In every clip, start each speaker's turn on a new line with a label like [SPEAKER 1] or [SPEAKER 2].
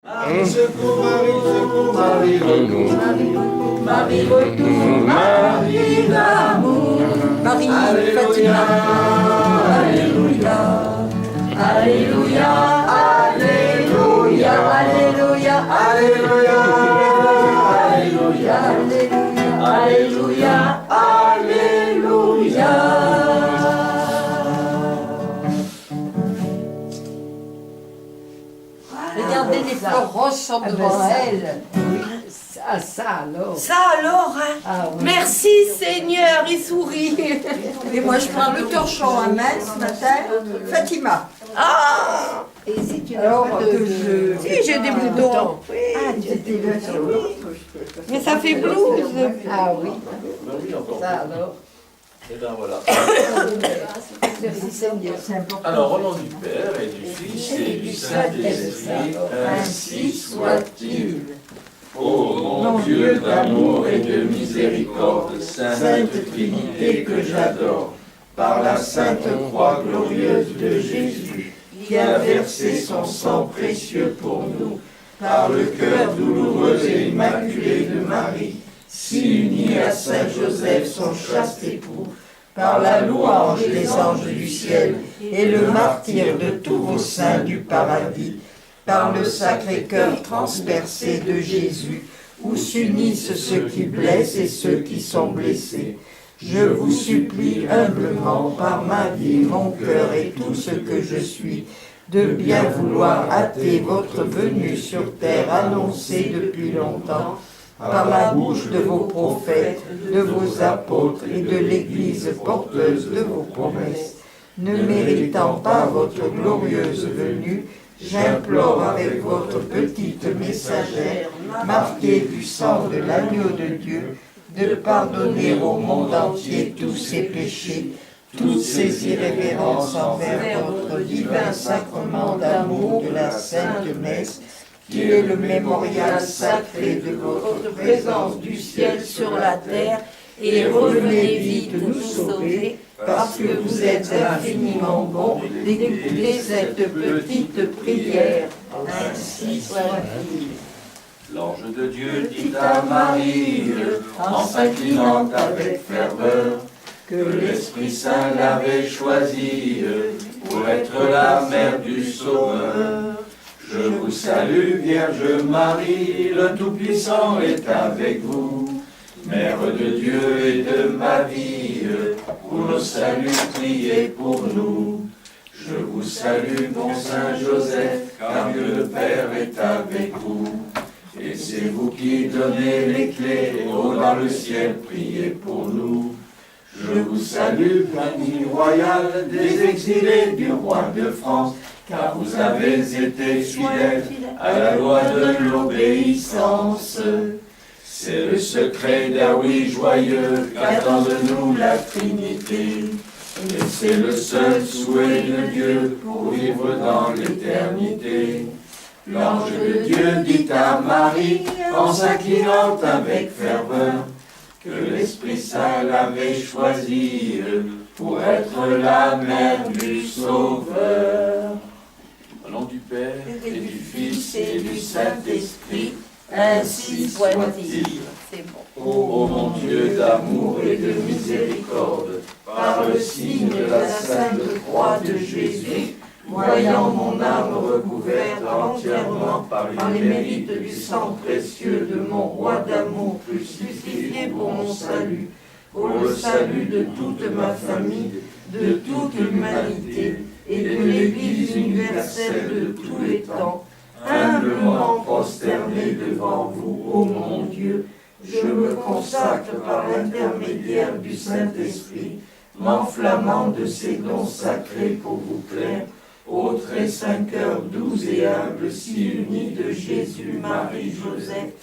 [SPEAKER 1] Marie, secours, Marie, secours, Marie, retour.
[SPEAKER 2] Marie, retour, Marie d'amour. Marie, Fatima. Alléluia. Alléluia. Alléluia. Alléluia.
[SPEAKER 1] Alléluia,
[SPEAKER 2] Alléluia. Alléluia. Alléluia.
[SPEAKER 3] Regardez les fleurs ressemblent devant elle. Ah, ça alors.
[SPEAKER 2] Ça alors, hein?
[SPEAKER 3] Ah, oui.
[SPEAKER 2] Merci Seigneur, il sourit.
[SPEAKER 4] Et moi, je prends le torchon à main ce matin, Fatima.
[SPEAKER 2] Ah!
[SPEAKER 3] Et si tu n'as
[SPEAKER 4] Alors
[SPEAKER 3] pas
[SPEAKER 4] que
[SPEAKER 3] de...
[SPEAKER 4] je...
[SPEAKER 2] Si, j'ai des boutons.
[SPEAKER 4] Ah, tu étais là,
[SPEAKER 2] Mais ça fait blues.
[SPEAKER 3] Ah oui,
[SPEAKER 1] oui, encore.
[SPEAKER 3] ça alors.
[SPEAKER 1] Et bien voilà.
[SPEAKER 3] Merci Seigneur.
[SPEAKER 4] c'est important.
[SPEAKER 1] Alors, au nom du Père et du Fils et du Saint-Esprit, ainsi soit-il. Ô mon Dieu d'amour et de miséricorde, Sainte Trinité que j'adore, par la sainte croix glorieuse de Jésus, qui a versé son sang précieux pour nous, par le cœur douloureux et immaculé de Marie, si unie à Saint Joseph, son chaste époux, par la louange des anges du ciel et le martyre de tous vos saints du paradis, par le Sacré-Cœur transpercé de Jésus, où s'unissent ceux qui blessent et ceux qui sont blessés. Je vous supplie humblement, par ma vie, mon cœur et tout ce que je suis, de bien vouloir hâter votre venue sur terre annoncée depuis longtemps, par la bouche de vos prophètes, de vos apôtres et de l'Église porteuse de vos promesses. Ne méritant pas votre glorieuse venue, j'implore avec votre petite messagère, marquée du sang de l'agneau de Dieu, de pardonner au monde entier tous ses péchés, toutes ses irrévérences envers votre divin sacrement d'amour de la Sainte Messe, qui est le mémorial sacré de votre présence du ciel sur la terre, et revenez vite nous sauver, parce que vous êtes infiniment bon d'écouter cette petite prière. Ainsi soit-il. L'ange de Dieu dit à Marie, en s'inclinant avec ferveur, que l'Esprit Saint l'avait choisie pour être la mère du Sauveur. Je vous salue, Vierge Marie, le Tout-Puissant est avec vous. Mère de Dieu et de ma vie, pour nos saluts, priez pour nous. Je vous salue, mon Saint Joseph, car Dieu le Père est avec vous. Et c'est vous qui donnez les clés, haut dans le ciel, priez pour nous. Je vous salue, famille royale des exilés du roi de France, car vous avez été fidèles à la loi de l'obéissance. C'est le secret d'un oui joyeux qu'attend de nous la Trinité. Et c'est le seul souhait de Dieu pour vivre dans l'éternité. L'ange de Dieu dit à Marie, en s'inclinant avec ferveur, que l'Esprit Saint l'avait choisie pour être la mère du Sauveur. Au nom du Père et du Fils et du Saint-Esprit, ainsi soit-il.
[SPEAKER 2] C'est bon.
[SPEAKER 1] Ô mon Dieu d'amour et de miséricorde, par le signe de la sainte croix de Jésus, voyant mon âme recouverte entièrement par les mérites du sang précieux de mon roi d'amour crucifié pour mon salut, pour le salut de toute ma famille, de toute l'humanité et de l'Église universelle de tous les temps, humblement prosterné devant vous, ô mon Dieu, je me consacre par l'intermédiaire du Saint-Esprit, m'enflammant de ces dons sacrés pour vous plaire, ô très saint cœur doux et humble, si unis de Jésus, Marie, Joseph,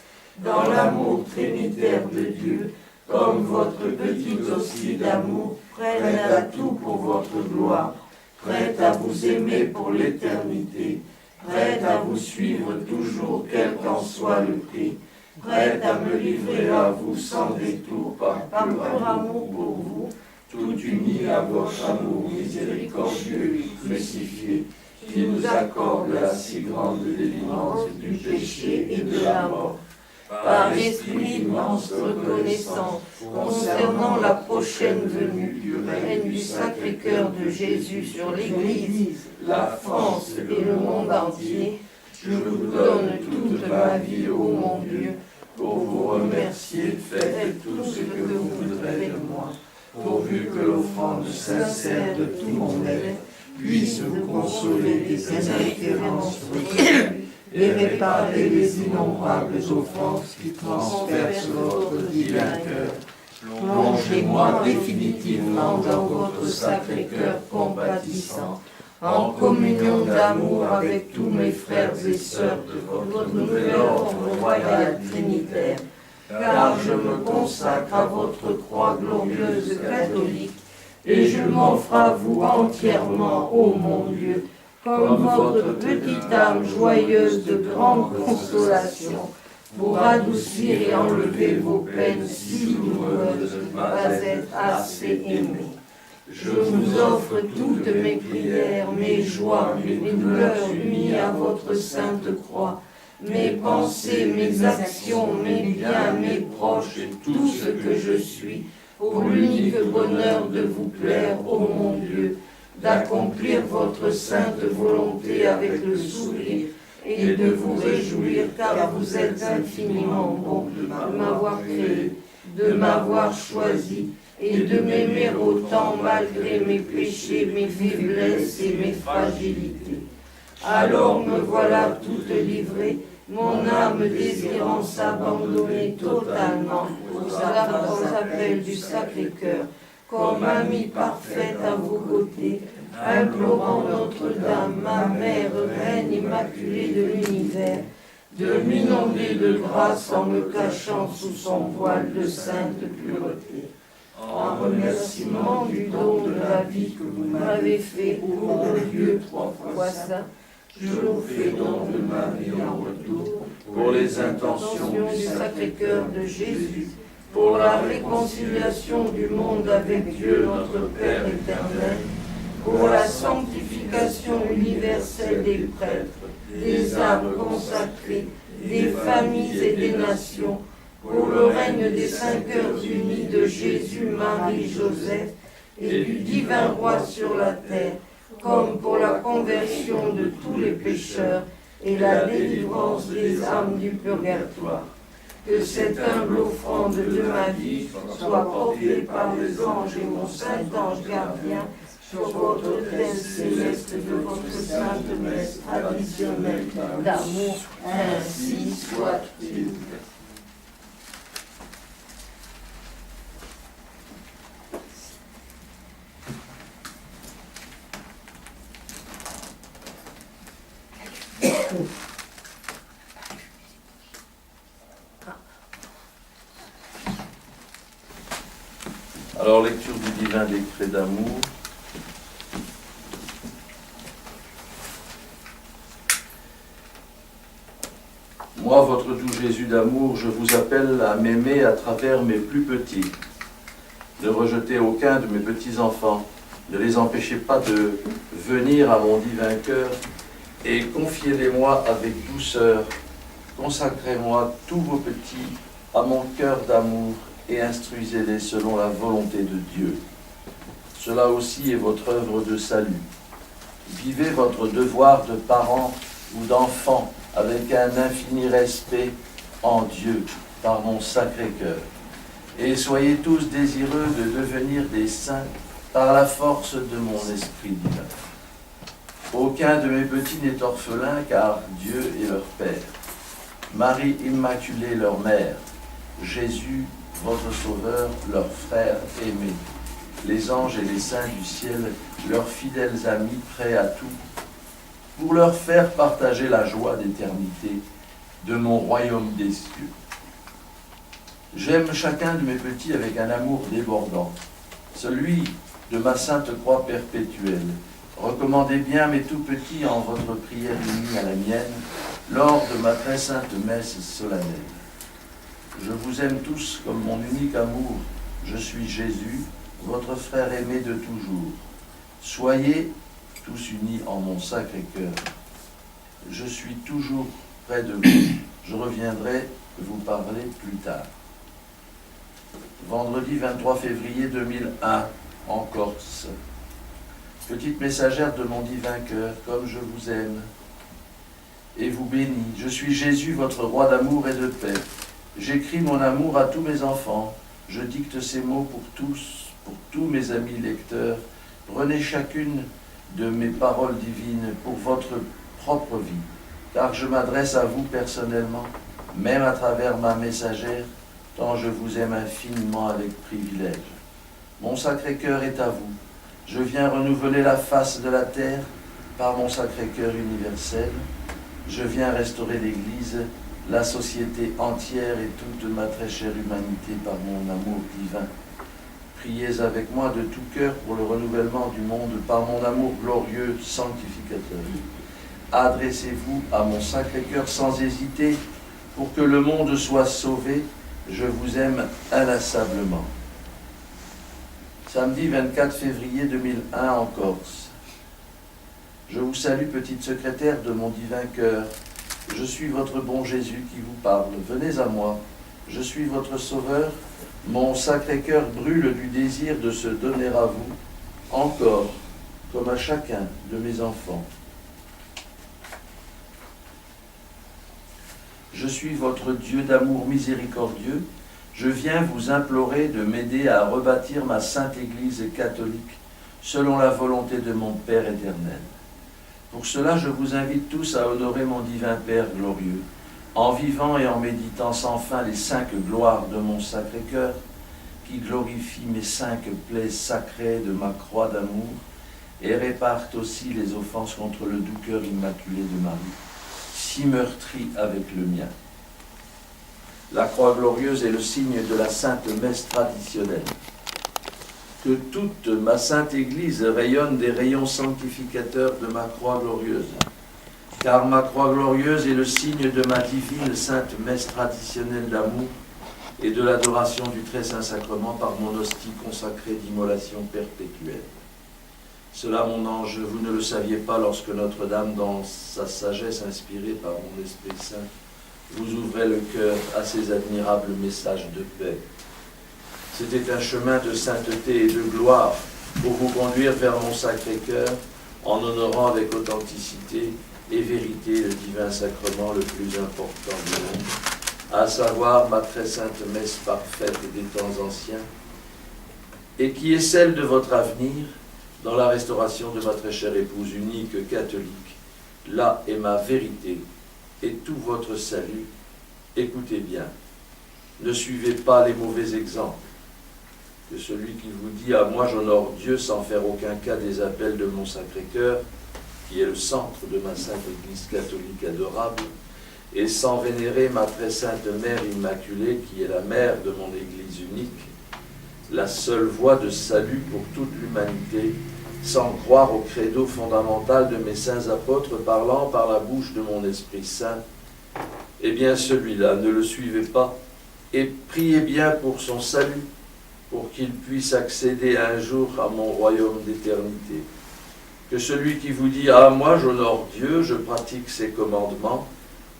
[SPEAKER 1] dans l'amour trinitaire de Dieu, comme votre petite hostie d'amour, prête à tout pour votre gloire, prête à vous aimer pour l'éternité, prête à vous suivre toujours, quel qu'en soit le prix, prête à me livrer à vous sans détour, par pur amour pour vous, tout uni à votre amour miséricordieux et crucifié, qui nous accorde la si grande délivrance du péché et de la mort. Par l'Esprit, immense reconnaissance concernant la prochaine venue du règne du Sacré-Cœur de Jésus sur l'Église, la France et le monde entier, je vous donne toute ma vie, ô mon Dieu, pour vous remercier. Faites tout ce que vous voudrez de moi, pourvu que l'offrande sincère de tout mon être puisse vous consoler des indifférences reçues et réparer les innombrables offenses qui transpercent votre divin cœur. Plongez-moi définitivement dans votre sacré cœur compatissant, en communion d'amour avec tous mes frères et sœurs de votre nouvel ordre royal trinitaire, car je me consacre à votre croix glorieuse catholique, et je m'offre à vous entièrement, ô mon Dieu, comme votre petite âme joyeuse de grande consolation, pour adoucir et enlever vos peines si douloureuses de ne pas être assez aimées. Je vous offre toutes mes prières, mes joies, mes douleurs unies à votre sainte croix, mes pensées, mes actions, mes biens, mes proches, tout ce que je suis, pour l'unique bonheur de vous plaire, ô mon Dieu, d'accomplir votre sainte volonté avec le sourire et de vous réjouir, car vous êtes infiniment bon de m'avoir créé, de m'avoir choisi et de m'aimer autant malgré mes péchés, mes faiblesses et mes fragilités. Alors me voilà toute livrée, mon âme désirant s'abandonner totalement aux appels du Sacré-Cœur, comme amie parfaite à vos côtés, implorant Notre-Dame, ma mère, Reine immaculée de l'univers, de m'inonder de grâce en me cachant sous son voile de sainte pureté. En remerciement du don de la vie que vous m'avez fait, ô mon Dieu trois fois saint, je vous fais don de ma vie en retour, pour les intentions du Sacré-Cœur de Jésus, pour la réconciliation du monde avec Dieu notre Père éternel, pour la sanctification universelle des prêtres, des âmes consacrées, des familles et des nations, pour le règne des 5 cœurs unis de Jésus, Marie, Joseph et du divin roi sur la terre, comme pour la conversion de tous les pécheurs et la délivrance des âmes du purgatoire. Que cette humble offrande de ma vie soit portée par les anges et mon saint ange gardien sur votre autel céleste de votre sainte messe traditionnelle d'amour, ainsi soit-il. Alors, lecture du divin décret d'amour. Moi, votre doux Jésus d'amour, je vous appelle à m'aimer à travers mes plus petits. Ne rejetez aucun de mes petits-enfants, ne les empêchez pas de venir à mon divin cœur et confiez-les-moi avec douceur. Consacrez-moi tous vos petits à mon cœur d'amour et instruisez-les selon la volonté de Dieu. Cela aussi est votre œuvre de salut. Vivez votre devoir de parent ou d'enfant avec un infini respect en Dieu par mon Sacré-Cœur. Et soyez tous désireux de devenir des saints par la force de mon Esprit divin. Aucun de mes petits n'est orphelin, car Dieu est leur Père. Marie Immaculée, leur Mère. Jésus, votre Sauveur, leur frère aimé. Les anges et les saints du ciel, leurs fidèles amis, prêts à tout, pour leur faire partager la joie d'éternité de mon royaume des cieux. J'aime chacun de mes petits avec un amour débordant, celui de ma sainte croix perpétuelle. Recommandez bien mes tout petits en votre prière unie à la mienne, lors de ma très sainte messe solennelle. Je vous aime tous comme mon unique amour. Je suis Jésus, votre frère aimé de toujours. Soyez tous unis en mon Sacré-Cœur. Je suis toujours près de vous. Je reviendrai vous parler plus tard. Vendredi 23 février 2001, en Corse. Petite messagère de mon divin cœur, comme je vous aime et vous bénis. Je suis Jésus, votre roi d'amour et de paix. J'écris mon amour à tous mes enfants. Je dicte ces mots pour tous mes amis lecteurs. Prenez chacune de mes paroles divines pour votre propre vie, car je m'adresse à vous personnellement, même à travers ma messagère, tant je vous aime infiniment avec privilège. Mon Sacré-Cœur est à vous. Je viens renouveler la face de la terre par mon Sacré-Cœur universel. Je viens restaurer l'Église, la société entière et toute ma très chère humanité par mon amour divin. Priez avec moi de tout cœur pour le renouvellement du monde par mon amour glorieux, sanctificateur. Adressez-vous à mon Sacré-Cœur sans hésiter pour que le monde soit sauvé. Je vous aime inlassablement. Samedi 24 février 2001 en Corse. Je vous salue, petite secrétaire de mon divin cœur. Je suis votre bon Jésus qui vous parle. Venez à moi. Je suis votre sauveur. Mon Sacré-Cœur brûle du désir de se donner à vous, encore, comme à chacun de mes enfants. Je suis votre Dieu d'amour miséricordieux. Je viens vous implorer de m'aider à rebâtir ma sainte Église catholique selon la volonté de mon Père éternel. Pour cela, je vous invite tous à honorer mon divin Père glorieux, en vivant et en méditant sans fin les 5 gloires de mon Sacré-Cœur, qui glorifient mes 5 plaies sacrées de ma croix d'amour et répartent aussi les offenses contre le doux cœur immaculé de Marie, si meurtri avec le mien. La croix glorieuse est le signe de la sainte messe traditionnelle. Que toute ma sainte Église rayonne des rayons sanctificateurs de ma croix glorieuse, car ma croix glorieuse est le signe de ma divine sainte messe traditionnelle d'amour et de l'adoration du très saint sacrement par mon hostie consacrée d'immolation perpétuelle. Cela, mon ange, vous ne le saviez pas lorsque Notre-Dame, dans sa sagesse inspirée par mon Esprit Saint, vous ouvrait le cœur à ces admirables messages de paix. C'était un chemin de sainteté et de gloire pour vous conduire vers mon Sacré-Cœur en honorant avec authenticité et vérité le divin sacrement le plus important du monde, à savoir ma très sainte messe parfaite des temps anciens, et qui est celle de votre avenir dans la restauration de ma très chère épouse unique catholique. Là est ma vérité et tout votre salut. Écoutez bien, ne suivez pas les mauvais exemples. Que celui qui vous dit « à moi j'honore Dieu » sans faire aucun cas des appels de mon Sacré-Cœur, qui est le centre de ma sainte Église catholique adorable, et sans vénérer ma très sainte Mère Immaculée, qui est la mère de mon Église unique, la seule voie de salut pour toute l'humanité, sans croire au credo fondamental de mes saints apôtres parlant par la bouche de mon Esprit Saint, eh bien celui-là, ne le suivez pas, et priez bien pour son salut, pour qu'il puisse accéder un jour à mon royaume d'éternité. Que celui qui vous dit « Ah, moi j'honore Dieu, je pratique ses commandements,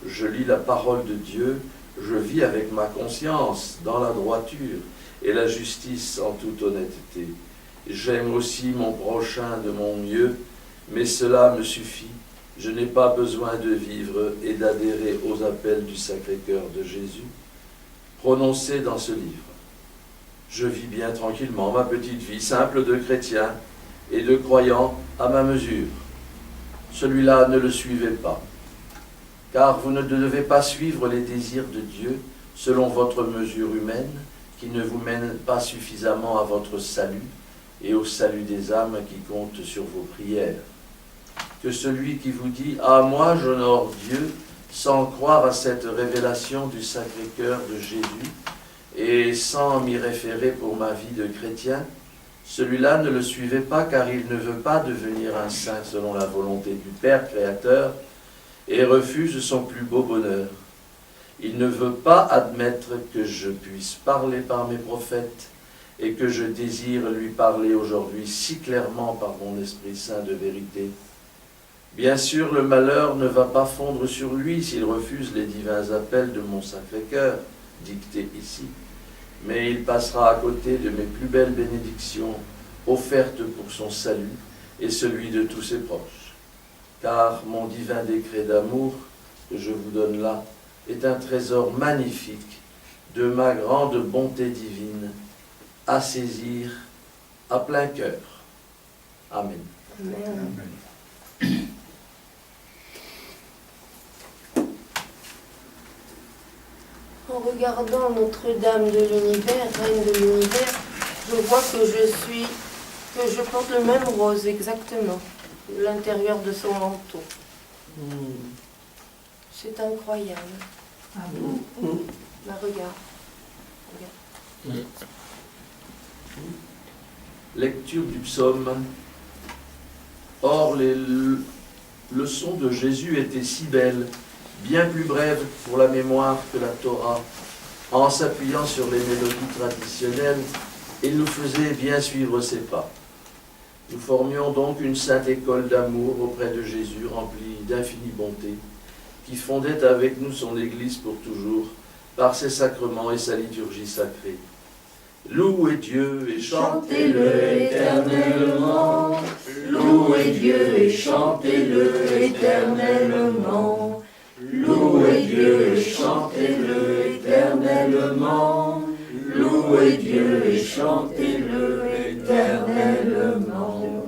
[SPEAKER 1] je lis la parole de Dieu, je vis avec ma conscience dans la droiture et la justice en toute honnêteté. J'aime aussi mon prochain de mon mieux, mais cela me suffit. Je n'ai pas besoin de vivre et d'adhérer aux appels du Sacré-Cœur de Jésus, prononcés dans ce livre. Je vis bien tranquillement ma petite vie simple de chrétien et de croyant à ma mesure. Celui-là, ne le suivez pas, car vous ne devez pas suivre les désirs de Dieu selon votre mesure humaine, qui ne vous mène pas suffisamment à votre salut et au salut des âmes qui comptent sur vos prières. Que celui qui vous dit « Ah, moi j'honore Dieu » sans croire à cette révélation du Sacré-Cœur de Jésus et sans m'y référer pour ma vie de chrétien, celui-là ne le suivez pas car il ne veut pas devenir un saint selon la volonté du Père créateur et refuse son plus beau bonheur. Il ne veut pas admettre que je puisse parler par mes prophètes et que je désire lui parler aujourd'hui si clairement par mon Esprit Saint de vérité. Bien sûr, le malheur ne va pas fondre sur lui s'il refuse les divins appels de mon Sacré-Cœur, dictés ici, mais il passera à côté de mes plus belles bénédictions offertes pour son salut et celui de tous ses proches. Car mon divin décret d'amour, que je vous donne là, est un trésor magnifique de ma grande bonté divine, à saisir à plein cœur. Amen.
[SPEAKER 2] Amen. En regardant Notre-Dame de l'univers, Reine de l'univers, je vois que je porte le même rose exactement, l'intérieur de son manteau. C'est incroyable.
[SPEAKER 3] Ah bon?
[SPEAKER 2] Bah, regarde.
[SPEAKER 1] Lecture du psaume. Or, les leçons de Jésus étaient si belles, bien plus brèves pour la mémoire que la Torah. En s'appuyant sur les mélodies traditionnelles, il nous faisait bien suivre ses pas. Nous formions donc une sainte école d'amour auprès de Jésus, remplie d'infinie bonté, qui fondait avec nous son Église pour toujours, par ses sacrements et sa liturgie sacrée. Louez Dieu et
[SPEAKER 2] Chantez-le éternellement, louez Dieu et chantez-le éternellement, louez Dieu et chantez-le éternellement, louez Dieu et chantez-le éternellement.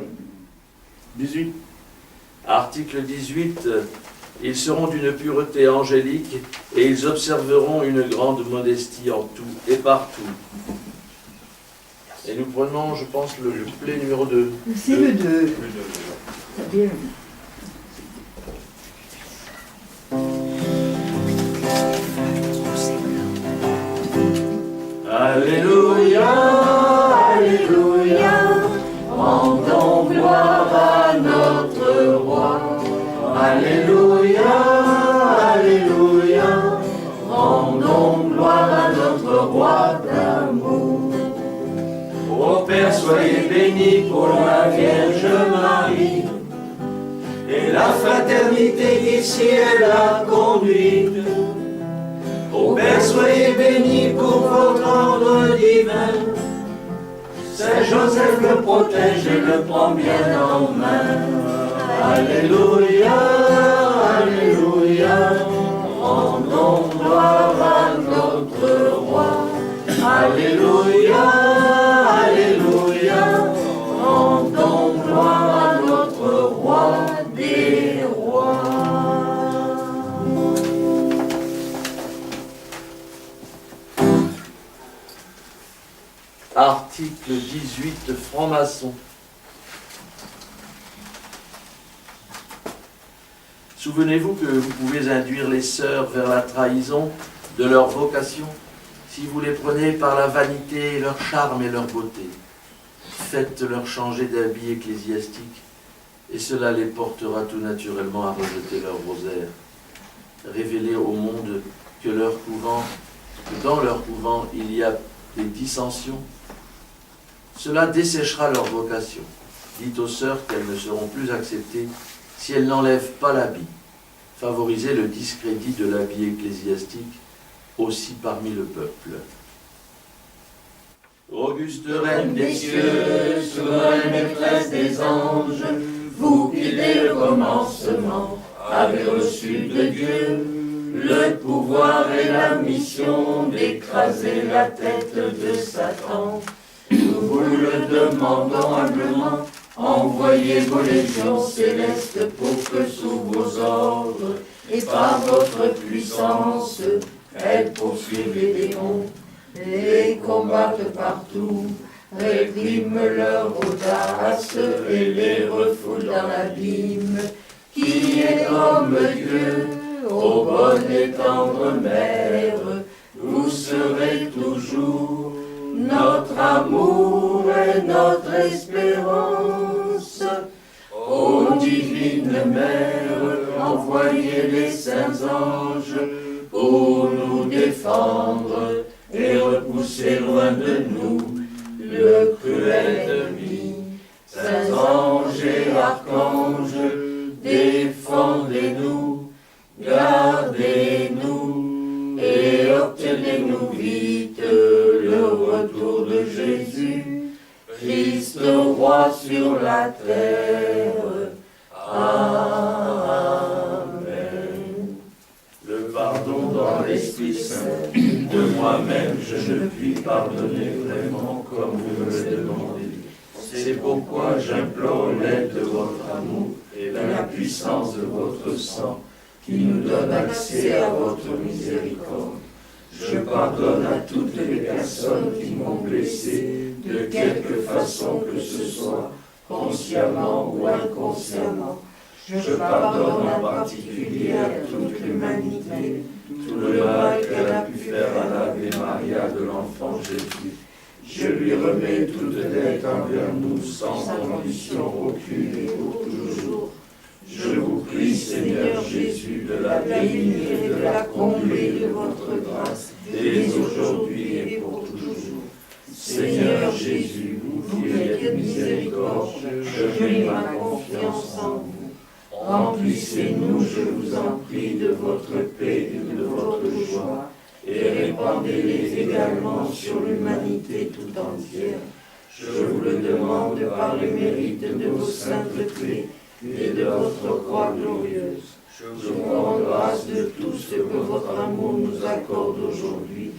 [SPEAKER 1] 18. Article 18. Ils seront d'une pureté angélique et ils observeront une grande modestie en tout et partout. Et nous prenons, je pense, le couplet numéro 2.
[SPEAKER 4] C'est le 2. C'est bien.
[SPEAKER 1] Alléluia, Alléluia,
[SPEAKER 2] Rendons gloire à notre roi.
[SPEAKER 1] Alléluia, Alléluia,
[SPEAKER 2] Rendons gloire à notre roi d'amour.
[SPEAKER 1] Ô Père, soyez béni pour la Vierge Marie, et la fraternité qu'ici elle a conduite. Ô Père, soyez béni pour votre ordre divin. Saint Joseph le protège et le prend bien en main. Alléluia, Alléluia,
[SPEAKER 2] Rendons gloire à notre roi.
[SPEAKER 1] Alléluia, Alléluia,
[SPEAKER 2] Rendons gloire à notre roi des rois.
[SPEAKER 1] Article 18, franc-maçon. Souvenez-vous que vous pouvez induire les sœurs vers la trahison de leur vocation si vous les prenez par la vanité, leur charme et leur beauté. Faites-leur changer d'habit ecclésiastique et cela les portera tout naturellement à rejeter leur rosaire. Révélez au monde que dans leur couvent il y a des dissensions. Cela desséchera leur vocation. Dites aux sœurs qu'elles ne seront plus acceptées si elles n'enlèvent pas l'habit. Favorisez le discrédit de l'habit ecclésiastique aussi parmi le peuple. Auguste Reine des cieux,
[SPEAKER 2] souveraine maîtresse des anges, vous qui dès le commencement avez reçu de Dieu le pouvoir et la mission d'écraser la tête de Satan, nous vous le demandons humblement, envoyez vos légions célestes pour que sous vos ordres et par votre puissance, elles poursuivent les démons, les combattent partout, répriment leur audace et les refoulent dans l'abîme, qui est comme Dieu, ô bonne et tendre mère, vous serez toujours notre amour et notre espérance. Ô divine mère, envoyez les saints anges pour nous défendre et repousser loin de nous Gardez-nous et obtenez-nous vite le retour de Jésus, Christ roi sur la terre. Amen.
[SPEAKER 1] Le pardon dans l'Esprit Saint, de moi-même je ne puis pardonner vraiment comme vous me le demandez. C'est pourquoi j'implore l'aide de votre amour et la puissance de votre sang qui nous donne accès à votre miséricorde. Je pardonne à toutes les personnes qui m'ont blessé de quelque façon que ce soit, consciemment ou inconsciemment. Je pardonne en particulier à toute l'humanité, tout le mal qu'elle a pu faire à l'Ave Maria de l'enfant Jésus. Je lui remets toute dette envers nous sans condition aucune et pour toujours. Je vous prie, Seigneur Jésus, de la bénir et de la combler de votre grâce, dès aujourd'hui et pour toujours. Seigneur Jésus, vous qui êtes miséricorde, je mets ma confiance en vous. Remplissez-nous, je vous en prie, de votre paix et de votre joie, et répandez-les également sur l'humanité tout entière. Je vous le demande par le mérite de vos saintetés et de votre croix glorieuse. Je vous rends grâce de tout ce que votre amour nous accorde aujourd'hui,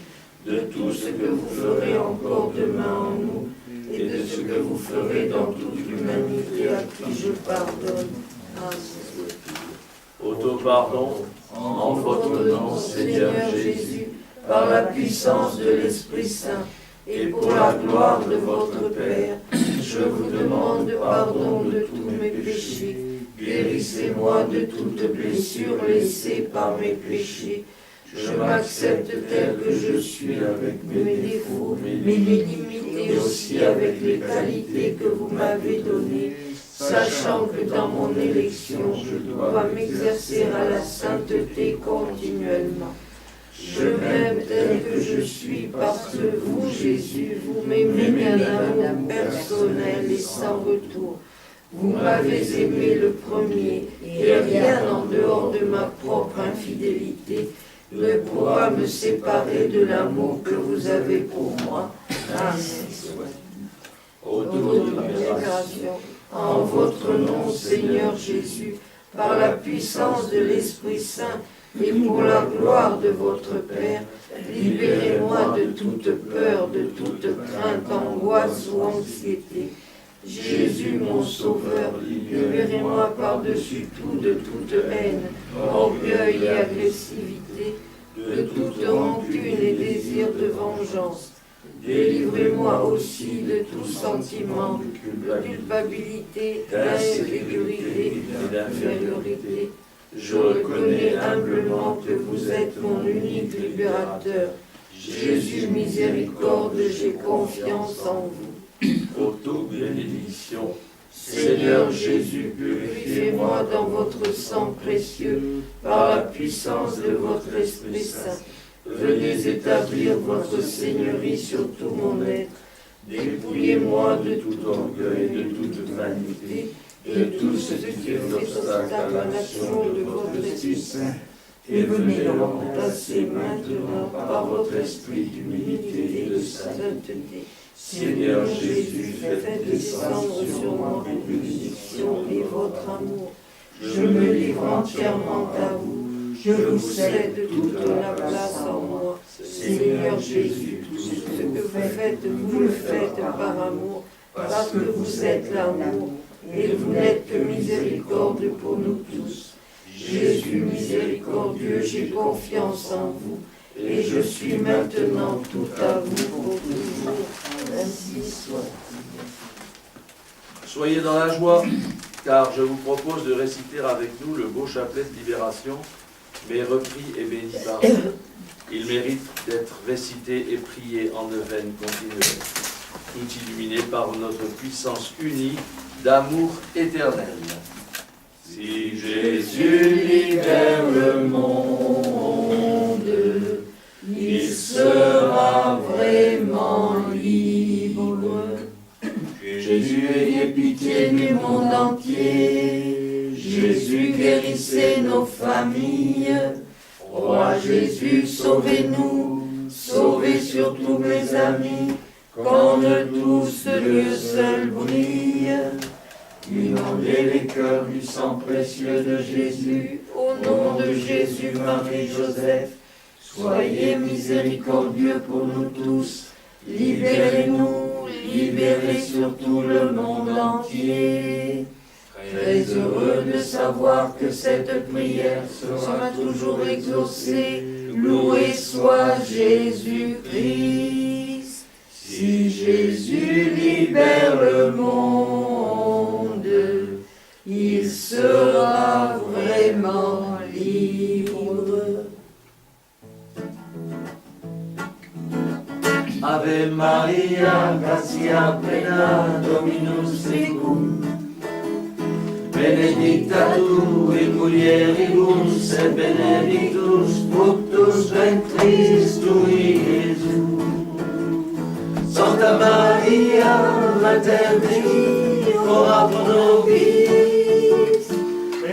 [SPEAKER 1] de tout ce que vous ferez encore demain en nous, et de ce que vous ferez dans toute l'humanité à qui je pardonne.
[SPEAKER 5] Auto-pardon,
[SPEAKER 2] En votre nom, Seigneur Jésus, par la puissance de l'Esprit Saint, et pour la gloire de votre Père, je vous demande pardon de tous mes péchés. Guérissez-moi de toute blessure laissée par mes péchés. Je m'accepte tel que je suis avec mes défauts, mes limites et aussi avec les qualités que vous m'avez données, sachant que dans mon élection, je dois m'exercer à la sainteté continuellement. Je m'aime tel que je suis parce que vous, Jésus, vous m'aimez d'un amour personnel et sans retour. Vous m'avez aimé le premier, et rien en dehors de ma propre infidélité ne pourra me séparer de l'amour que vous avez pour moi. Amen. Autodéclaration. En votre nom, Seigneur Jésus, par la puissance de l'Esprit Saint et pour la gloire de votre Père, libérez-moi de toute peur, de toute crainte, angoisse ou anxiété. Jésus, mon Sauveur, libérez-moi par-dessus tout de toute haine, orgueil et agressivité, de toute rancune et désir de vengeance. Délivrez-moi aussi de tout sentiment de culpabilité, d'insécurité et d'infériorité. Je reconnais humblement que vous êtes mon unique libérateur. Jésus, miséricorde, j'ai confiance en vous.
[SPEAKER 5] auto-bénédiction.
[SPEAKER 2] Seigneur Jésus, purifiez-moi dans votre sang précieux par la puissance de votre Esprit Saint. Venez établir votre seigneurie sur tout mon être. Dépouillez-moi de tout orgueil, de toute vanité, et de tout ce qui fait obstacle à l'action de votre Esprit Saint. Et venez l'embrasser maintenant par votre esprit d'humilité et de sainteté. Seigneur Jésus, faites descendre sur moi vos bénédictions et votre amour. Je me livre entièrement à vous. Je vous cède toute la place en moi. Seigneur Jésus, tout ce que vous le faites par amour, parce que vous êtes l'amour, et vous n'êtes que miséricorde pour nous tous. Jésus miséricordieux, j'ai confiance en vous, et je suis maintenant tout à vous pour toujours. Ainsi soit-il.
[SPEAKER 5] Soyez dans la joie, car je vous propose de réciter avec nous le beau chapelet de libération, mais repris et béni par vous. Il mérite d'être récité et prié en neuvaine continuelle, tout illuminé par notre puissance unie d'amour éternel.
[SPEAKER 2] Si Jésus libère le monde, il sera vraiment libre. Jésus, ayez pitié du monde entier. Jésus, guérissez nos familles. Roi Jésus, sauvez-nous, sauvez surtout mes amis, quand de tout ce lieu seul brille. Inondez les cœurs du sang précieux de Jésus, au nom de Jésus, Marie, Joseph, soyez miséricordieux pour nous tous, libérez-nous, libérez surtout le monde entier. Très heureux de savoir que cette prière sera toujours exaucée, loué soit Jésus-Christ. Si Jésus libère le monde, il sera vraiment libre.
[SPEAKER 1] Ave Maria, gratia plena, Dominus tecum, benedicta tu in mulieribus, et benedictus fructus ventris tui, Iesus. Santa Maria, Mater Dei, ora pro nobis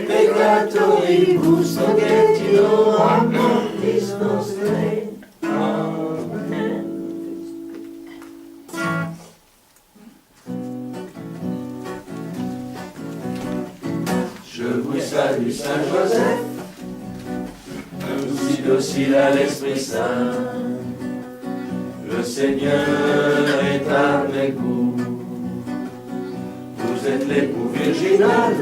[SPEAKER 1] peccatoribus, nunc et in hora mortis nostrae. Amen. Je vous salue, Saint Joseph, aussi docile à l'Esprit Saint. Le Seigneur est avec vous. Vous êtes l'époux virginal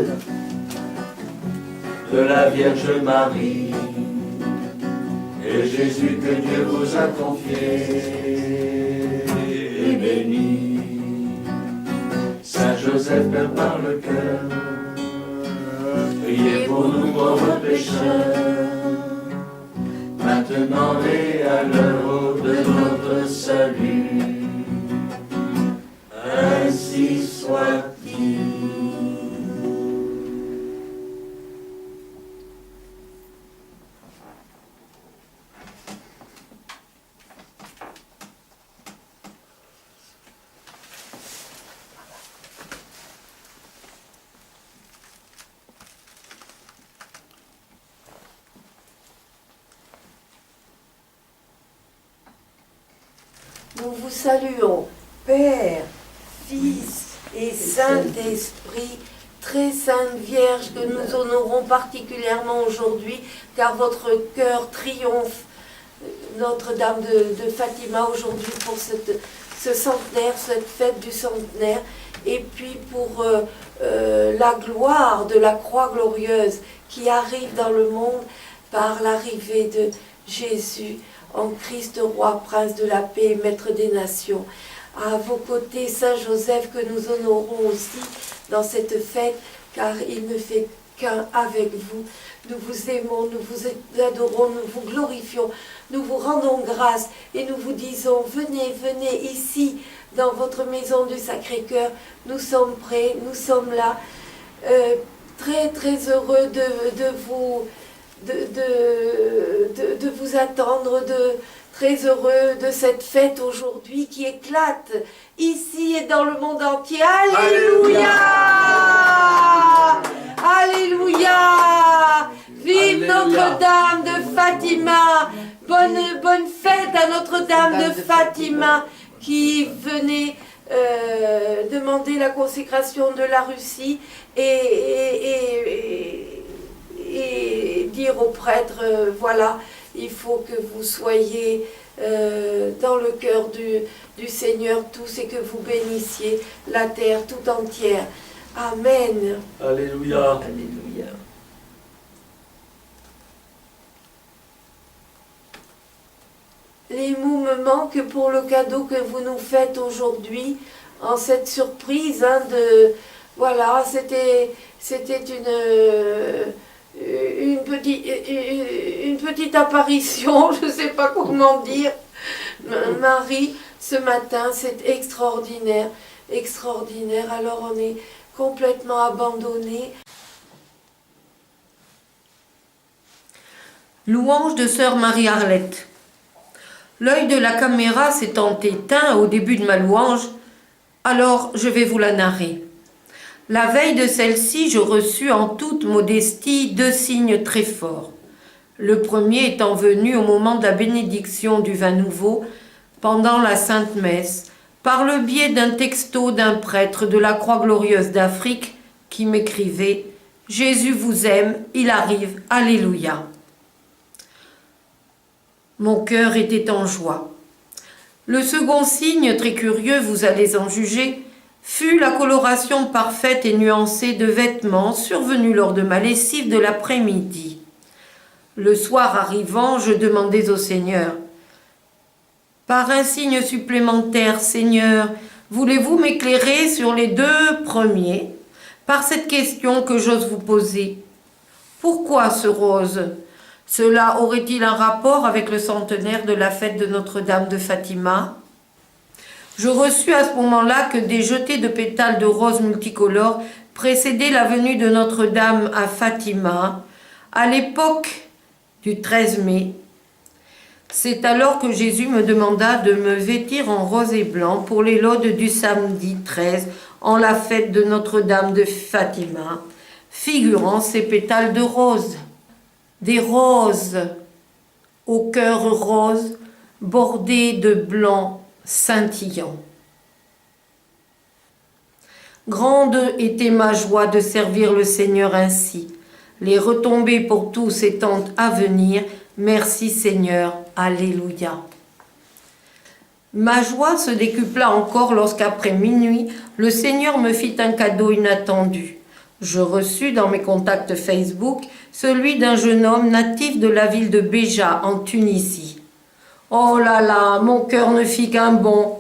[SPEAKER 1] de la Vierge Marie. Et Jésus que Dieu vous a confié est béni. Saint Joseph, Père par le cœur, priez pour nous pauvres pécheurs, maintenant et à l'heure de notre salut. Ainsi soit-il.
[SPEAKER 2] Nous vous saluons, Père, Fils et Saint-Esprit, très sainte Vierge que nous honorons particulièrement aujourd'hui, car votre cœur triomphe, Notre-Dame de Fatima, aujourd'hui pour ce centenaire, cette fête du centenaire, et puis pour la gloire de la croix glorieuse qui arrive dans le monde par l'arrivée de Jésus en Christ roi, prince de la paix, maître des nations. À vos côtés, Saint Joseph, que nous honorons aussi dans cette fête, car il ne fait qu'un avec vous. Nous vous aimons, nous vous adorons, nous vous glorifions, nous vous rendons grâce et nous vous disons, venez, venez ici, dans votre maison du Sacré-Cœur. Nous sommes prêts, nous sommes là, très très heureux de vous attendre, très heureux de cette fête aujourd'hui qui éclate ici et dans le monde entier. Alléluia! Alléluia! Vive Notre-Dame de Fatima! Bonne fête à Notre-Dame de Fatima qui venait demander la consécration de la Russie et dire aux prêtres, voilà, il faut que vous soyez dans le cœur du Seigneur tous et que vous bénissiez la terre tout entière. Amen.
[SPEAKER 5] Alléluia.
[SPEAKER 2] Alléluia. Les mots me manquent pour le cadeau que vous nous faites aujourd'hui, en cette surprise voilà, c'était une petite apparition, je ne sais pas comment dire. Marie, ce matin, c'est extraordinaire, extraordinaire. Alors on est complètement abandonné. Louange de sœur Marie-Arlette. L'œil de la caméra s'étant éteint au début de ma louange, alors je vais vous la narrer. La veille de celle-ci, je reçus en toute modestie 2 signes très forts. Le premier étant venu au moment de la bénédiction du vin nouveau, pendant la Sainte Messe, par le biais d'un texto d'un prêtre de la Croix Glorieuse d'Afrique qui m'écrivait « Jésus vous aime, il arrive, Alléluia ». Mon cœur était en joie. Le second signe, très curieux, vous allez en juger, fut la coloration parfaite et nuancée de vêtements survenus lors de ma lessive de l'après-midi. Le soir arrivant, je demandais au Seigneur « Par un signe supplémentaire, Seigneur, voulez-vous m'éclairer sur les 2 premiers par cette question que j'ose vous poser? Pourquoi ce rose? Cela aurait-il un rapport avec le centenaire de la fête de Notre-Dame de Fatima ?» Je reçus à ce moment-là que des jetées de pétales de roses multicolores précédaient la venue de Notre-Dame à Fatima, à l'époque du 13 mai. C'est alors que Jésus me demanda de me vêtir en rose et blanc pour les laudes du samedi 13, en la fête de Notre-Dame de Fatima, figurant ces pétales de rose. Des roses au cœur rose, bordées de blanc scintillant. Grande était ma joie de servir le Seigneur ainsi. Les retombées pour tous étant à venir, merci Seigneur, Alléluia. Ma joie se décupla encore lorsqu'après minuit, le Seigneur me fit un cadeau inattendu. Je reçus dans mes contacts Facebook celui d'un jeune homme natif de la ville de Béja en Tunisie. Oh là là, mon cœur ne fit qu'un bond.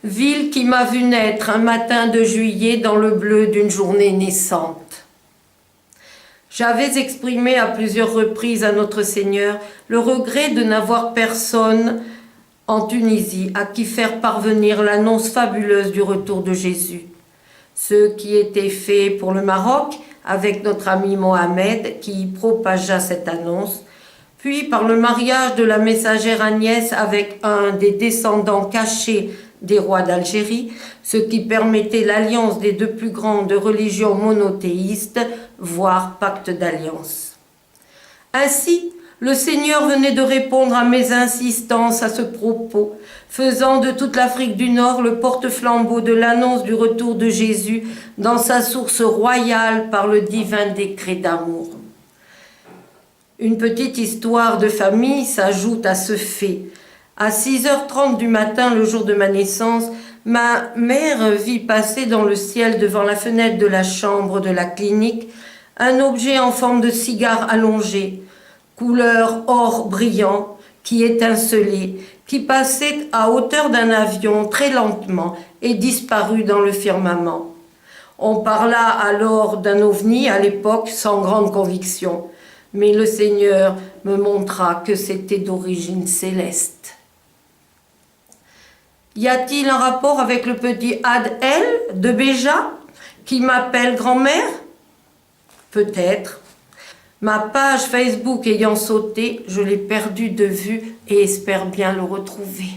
[SPEAKER 2] Ville qui m'a vu naître un matin de juillet dans le bleu d'une journée naissante. J'avais exprimé à plusieurs reprises à notre Seigneur le regret de n'avoir personne en Tunisie à qui faire parvenir l'annonce fabuleuse du retour de Jésus. Ce qui était fait pour le Maroc avec notre ami Mohamed qui propagea cette annonce, puis par le mariage de la messagère Agnès avec un des descendants cachés des rois d'Algérie, ce qui permettait l'alliance des 2 plus grandes religions monothéistes, voire pacte d'alliance. Ainsi, le Seigneur venait de répondre à mes insistances à ce propos, faisant de toute l'Afrique du Nord le porte-flambeau de l'annonce du retour de Jésus dans sa source royale par le divin décret d'amour. Une petite histoire de famille s'ajoute à ce fait. À 6h30 du matin, le jour de ma naissance, ma mère vit passer dans le ciel devant la fenêtre de la chambre de la clinique un objet en forme de cigare allongé, couleur or brillant, qui étincelait, qui passait à hauteur d'un avion très lentement et disparut dans le firmament. On parla alors d'un ovni à l'époque sans grande conviction, mais le Seigneur me montra que c'était d'origine céleste. Y a-t-il un rapport avec le petit Adel de Béja qui m'appelle grand-mère? Peut-être. Ma page Facebook ayant sauté, je l'ai perdu de vue et espère bien le retrouver.